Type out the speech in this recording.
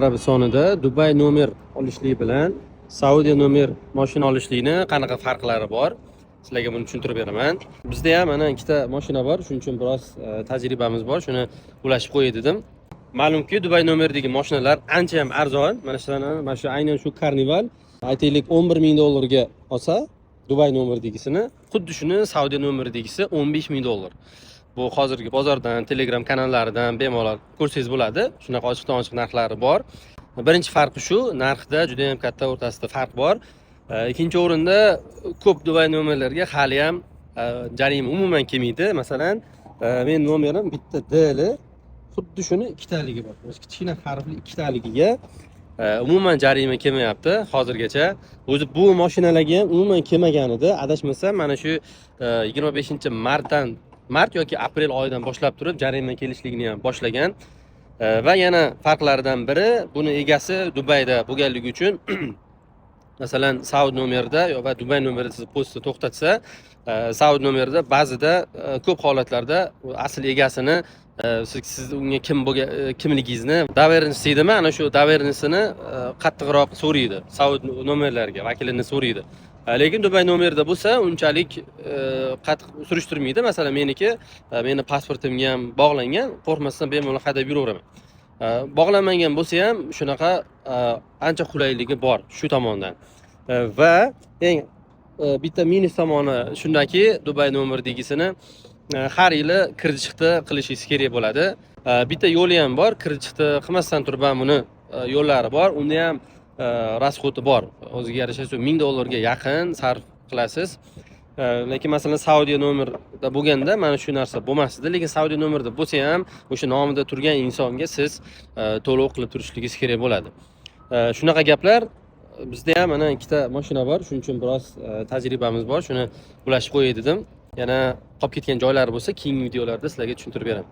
Arabistonida Dubay nomer olishlik bilan Saudiya nomer mashina olishlikni qanaqa farqlari bor? Sizlarga buni tushuntirib beraman. Bizda ham mana ikkita mashina bor, shuning uchun biroz tajribamiz bor. Shuni ulashib qo'yay dedim. Ma'lumki, Dubay nomerdagi mashinalar ancha ham arzon. Mana shu aynan shu Carnival aytaylik 11 ming dollarga olsa, Dubay nomerdagisini, xuddi shuni Saudiya nomerdagisi 15 ming dollar. Bu hozirgi bozordan, Telegram kanallaridan bemalol ko'rsangiz bo'ladi. Shunaqa ochiqdan-ochiq narxlari bor. Birinchi farqi shu, narxda juda ham katta o'rtasida farq bor. Ikkinchi o'rinda ko'p Dubay nomerlarga hali ham jarima umuman kelmaydi. Masalan, men nomerim bitta DL, xuddi shuni ikkitaligi bor. Kichkina harfli ikkitaligiga umuman jarima kelmayapti hozirgacha. O'zi bu mashinalarga ham umuman kelmagan edi. Adashmasam, mana shu 25 mart yoki aprel oyidan boshlab turib jarima kelishligini ham boshlagan. Va yana farqlaridan biri, buni egasi Dubayda bo'lganligi uchun masalan Saud nomerda va Dubay nomerida siz postni to'xtatsa, Saud nomerida ba'zida ko'p holatlarda asl egasini siz unga kimligingizni, dovernisingiz deydimi, ana shu dovernisini qattiqroq so'raydi. Saud nomerlarga vakilini so'raydi. Lekin Dubay nomerida bo'lsa, unchalik qattiq surishtirmaydi. Masalan, meni pasportimga ham bog'langan, qo'rqmasdan bemalol haydab yuraveraman. Bog'lanmagan bo'lsa ham shunaqa ancha qulayligi bor shu tomondan. Va eng bitta minus tomoni shundaki, Dubay nomerdagisini har yili kirib-chiqdi qilishingiz kerak bo'ladi. Bitta yo'li ham bor, kirib-chiqdi qilmasdan turib ham buni yo'llari bor. Unda ham rasxoti bor. O'ziga yarasha $1000 ga yaqin sarf qilasiz. Lekin masalan Saudiya nomerda bo'lganda mana shu narsa bo'lmasdi. Lekin Saudiya nomerda bo'lsa ham o'sha nomida turgan insonga siz to'lov qilib turishligingiz kerak bo'ladi. Shunaqa gaplar. Bizda ham mana ikkita mashina bor, shuning uchun biroz tajribamiz bor. Shuni ulashib qo'yay dedim. Yana qolib ketgan joylari bo'lsa, keyingi videolarda sizlarga tushuntirib beraman.